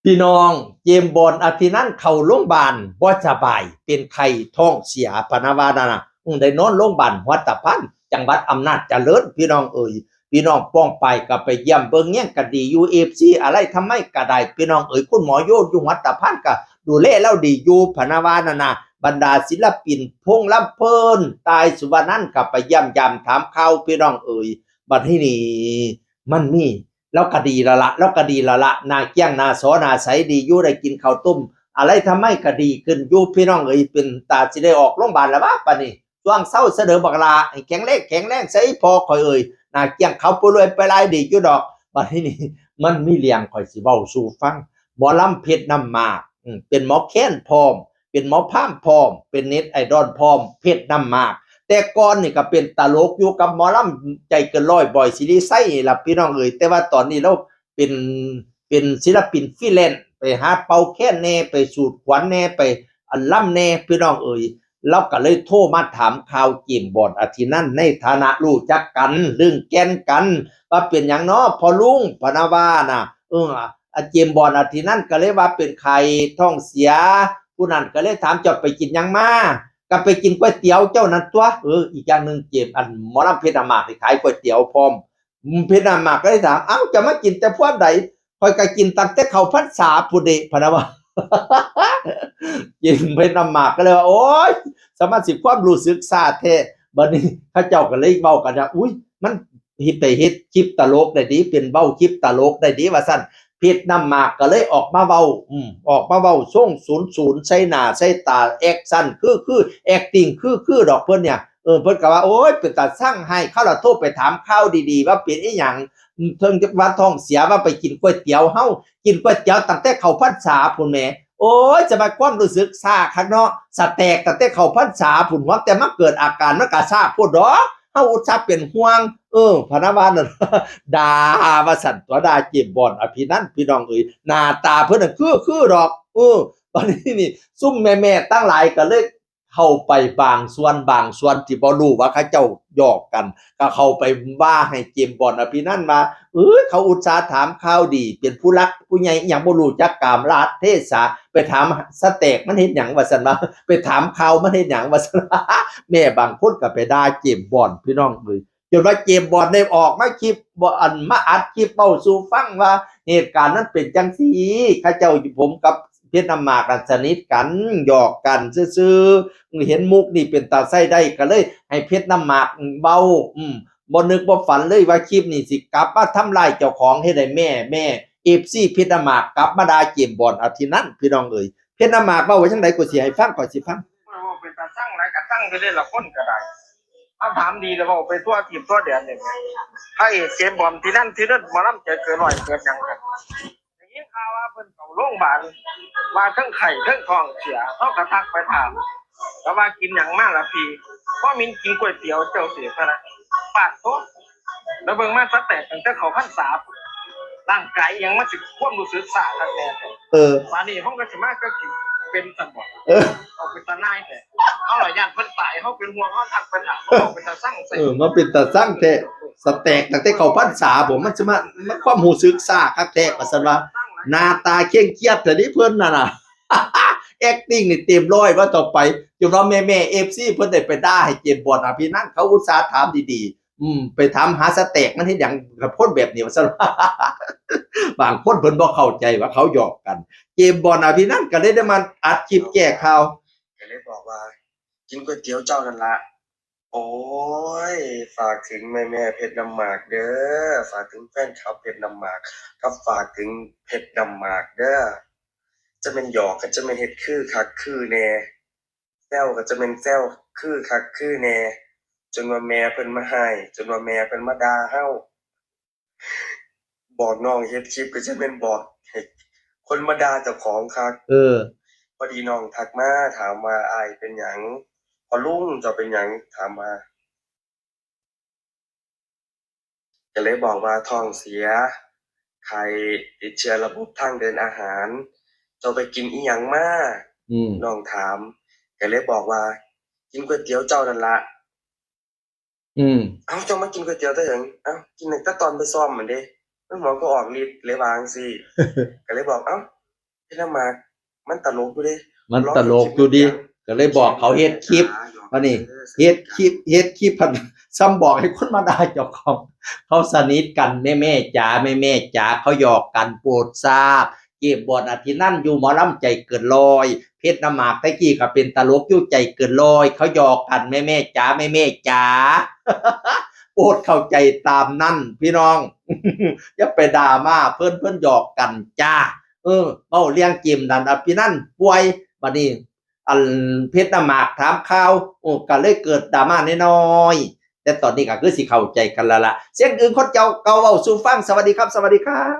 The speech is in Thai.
พี่น้องเจมส์บอนด์อาทินั้นเข้าโรงพยาบาลบ่สบายเป็นไข้ท้องเสียพะนะว่านั่นน่ะได้นอนโรงพยาบาลหัวตะพานจังหวัดอำนาจเจริญพี่น้องเอ่ยพี่น้องป้องไปก็ไปเยี่ยมเบิ่งแย่งก็ดี UFC อะไรทำไมก็ได้พี่น้องเอ่ยคุณหมอโยอยู่หัวตะพานก็ดูแลแล้วดีอยู่พะนะว่านั่นน่ะบรรดาศิลปินพงษ์ลำเพิ่นตายสุวรรณนันท์ก็ไปเยี่ยมยามถามข่าวพี่น้องเอ่ยบัดทีนี้มันมี แล้วก็ดีละละแล้วก็ดีละละนาเกี้ยงนาสอนาใสดีอยู่ได้กินข้าวต้มอะไรทำไมก็ดีขึ้นอยู่พี่น้องเอ้ยเป็นตาสิได้ออกโรงพยาบาลแล้วบ้าปะนี่ช่วงเศร้าเสนอบักลาให้แข็งแรงใส่พอข่อยเอ้ยนาเกี้ยงเขาไปรวยไปลายดีอยู่ดอกบัดนี้มันมีเลี้ยงข่อยสิเว้าสู่ฟังหมอลำเพชรน้ำมากเป็นหมอแค้นพร้อมเป็นหมอพามพร้อมเป็นเน็ตไอดอลพร้อมเพชรน้ำมากแต่ก่อนนี่ก็เป็นตลกอยู่กับหมอลำใจเกินร้อยบ่อยสิริไส้ล่ะพี่น้องเอ้ยแต่ว่าตอนนี้เราเป็นเป็นศิลปินฟรีแลนซ์ไปหาเป่าแค้นแน่ไปสูดขวัญแน่ไปอันล่ำแน่พี่น้องเอ้ยเราก็เลยโทรมาถามข่าวเกมบอดอาทินั้นในฐานะรู้จักกันเรื่องแก่นกันว่าเป็นหยังเนาะพอลุงพนาวาน่ะเจมบอลอาทินั้นก็เลยว่าเป็นไข้ท้องเสียผู้นั้นก็เลยถามเจ้าไปกินหยังมาก็ไปกินก๋วยเตี๋ยวเจ้านั้นตัวอีกอย่างหนึ่งเจมอันหมอลำเพชรอามาที่ขายก๋วยเตี๋ยวพร้อมเพชรอามาก็เลยถามเอ้าจะมากินแต่พวกใดคอยก็กินตั้งแต่เขาพรรษาพุเดพะนะว่า กินเพชรอามาก็เลยว่าโอ๊ยสมาสิความรู้สึกซาแท้บัดนี้เขาเจ้าก็เลยเว้ากันว่าอุ้ยมันเฮ็ดไปเฮ็ดคลิปตลกได้ดีเป็นเว้าคลิปตลกได้ดีว่าซั่นเพชรน้ำหมากก็เลยออกมาเว้าออกมาเว้าส่ง00ใส่หน้าใส่ตาแอกชั่นคือแอกติงคือดอกเพิ่นเนี่ยเพิ่นก็ว่าโอ๊ยเป็นตาสั่งให้เขาละโทรไปถามข่าวดีๆว่าเป็นอีหยังเทิงว่าท้องเสียว่าไปกินก๋วยเตี๋ยวเฮากินก๋วยเตี๋ยวตั้งแต่เข้าพรรษาพุ่นแหมโอ๊ยจะมาความรู้สึกซ่าคักเนาะสแตกตั้งแต่เข้าพรรษาพุ่นว่าแต่มาเกิดอาการมันก็ซ่าโพดดอกเฮาอุตส่าห์เป็นห่วงพะนะว่านั่น ด่าว่าสั่นตัวด่าเจ็บบอนอภินันท์พี่น้องเอ้ยหน้าตาเพิ่นน่ะคือดอกตอนนี้นี่ซุ่มแม่ๆตั้งหลายก็เลยเข้าไปบางส่วนที่บ่รู้ว่าเขาเจ้าหยอกกันก็เข้าไปว่าให้เจมส์บอนด์อภินันท์ว่าเขาอุตส่าห์ถามข่าวดีเป็นผู้รักผู้ใหญ่อิหยังบ่รู้จักกามลาภเทศะไปถามสเต็กมันเฮ็ดหยังว่าซั่นว่าไปถามข่าวมันเฮ็ดหยังว่าซั่นแม่บางคนก็ไปด่าเจมส์บอนด์พี่น้องเอ้ย จนว่าเจมส์บอนด์ได้ออกมาคลิปบ่อันมาอัดคลิปเว้าสู่ฟังว่าเหตุการณ์นั้นเป็นจังซี่เขาเจ้าผมกับเพชรน้ำหมากสนิทกันหยอกกันซื่อๆเห็นมุกนี่เป็นตาไส้ได้ก็เลยให้เพชรน้ำหมากเว้าบ่นึกบ่ฝันเลยว่าคลิปนี้สิกลับมาทำลายเจ้าของเฮ็ดให้แม่ FC เพชรน้ำหมากกลับมาด่าเจมส์บอนด์เอาที่นั้นพี่น้องเอ้ยเพชรน้ำหมากเว้าไว้จังได๋ก็สิให้ฟังก็สิฟังว่าเป็นตาสั่งไรก็สั่งไปได้ละคนก็ได้ถ้าถามดีแล้วว่าไปทั่วทีมทั่วแดนเนี่ยให้เกมบอลที่นั่นหมาล้ำจะเกิดหน่อยเกิดยังกันอย่างนี้ข่าวว่าเพิ่นเข้าโรงพยาบาลมาทั้งไข่ทั้งท้องเสียเขากระทักไปถามแล้วว่ากินอย่างมากละพี่เพราะมินกินก๋วยเตี๋ยวเจ้าเสียขนาดปากโตแล้วเบิ่งมาซะแตกตั้งแต่เขาพรรษาร่างกายยังมาสิความรู้สึกสาทักแน่มานี่ห้องก็สิมาก็สิเป็นสันบ่เอาเป็นตาหน้าแต่เขาหลายอย่างเพิ่นตายเขาเป็นห่วงเขาทักปัญหาเขาเป็นตาสั่งใส่มันเป็นตาสั่งแท้สแต็กตั้งแต่เข้าพรรษาผมมันสิมามันความรู้สึกซ่าคักแท้ว่าซั่นว่าหน้าตาเคร่งเครียดแต่นี่เพิ่นน่ะน่ะ acting นี่เต็มร้อยว่าต่อไปจนว่าแม่ๆ FC เพิ่นได้ไปด่าให้เจมส์บอนด์อภินันท์เขาอุตส่าห์ถามดีๆไปถามหาสเต็กมันเฮ็ดหยังกับคนแบบนี้ว่าซั่น บางคนเพิ่นบ่เข้าใจว่าเขาหยอกกันเจมส์บอนด์อภินันท์ก็เลยได้มาอัดคลิปแก้ข่าวก็เลยบอกว่ากินก๋วยเตี๋ยวเจ้านั่นล่ะโอ้ยฝากถึงแม่ๆเพชรน้ำหมากเด้อฝากถึงแฟนคลับเพชรน้ำหมากก็ฝากถึงเพชรน้ำหมากเด้อจะเป็นหยอกก็จะเป็นเฮ็ดคือคักคือแน่แซวก็จะเป็นแซวคือคักคือแน่จนว่าแม่เพิ่นมาให้จนว่าแม่เพิ่นมาด่าเฮาบอกน้องเฮ็ดคลิปก็จะเป็นบอกให้คนมาด่าเจ้าของคักพอดีน้องทักมาถามว่าอ้ายเป็นหยังพอลุงเจ้าเป็นหยังถามมาก็เลยบอกว่าท้องเสียไข้ติดเชื้อระบบทางเดินอาหารเจ้าไปกินอีหยังมาน้องถามก็เลยบอกว่ากินก๋วยเตี๋ยวเจ้านั่นล่ะเอ้าเจ้ามากินก๋วยเตี๋ยวได้หยังเอ้ากินตั้งแต่ตอนไปซ้อมเหมือนเด้แล้วหมอก็ออกฤทธิ์เลยว่าจังซี่ ก็เลยบอกเอ้า ที่น้ำมามันตลกอยู่ดิ มันตลกอยู่ดีก็เลยบอกเขาเฮ็ดคลิปว่านี่เฮ็ดคลิปพันซ้ำบอกให้คนมาด่าเจ้าของเขาสนิทกันแม่จ๋าแม่จ๋าเขาหยอกกันโปรดทราบเก็บบอดอาทินั่นอยู่หมอลำใจเกินลอยเพชรน้ำหมากตะกี้ก็เป็นตลกอยู่ใจเกินลอยเขาหยอกกันแม่จ๋าแม่จ๋า โปรดเข้าใจตามนั่นพี่น้อง อย่าไปด่ามาเพิ่นหยอกกันจ้าเว้าเลี้ยงจิมนั่นพี่นั่นป่วยบัดนี้อันเพชรน้ำหมากถามข่าวก็เลยเกิดดราม่าน้อยๆแต่ตอนนี้ก็คือสิเข้าใจกันแล้วล่ะเสียงอื่นคนเจ้าเก่าเว้าสู่ฟังสวัสดีครับ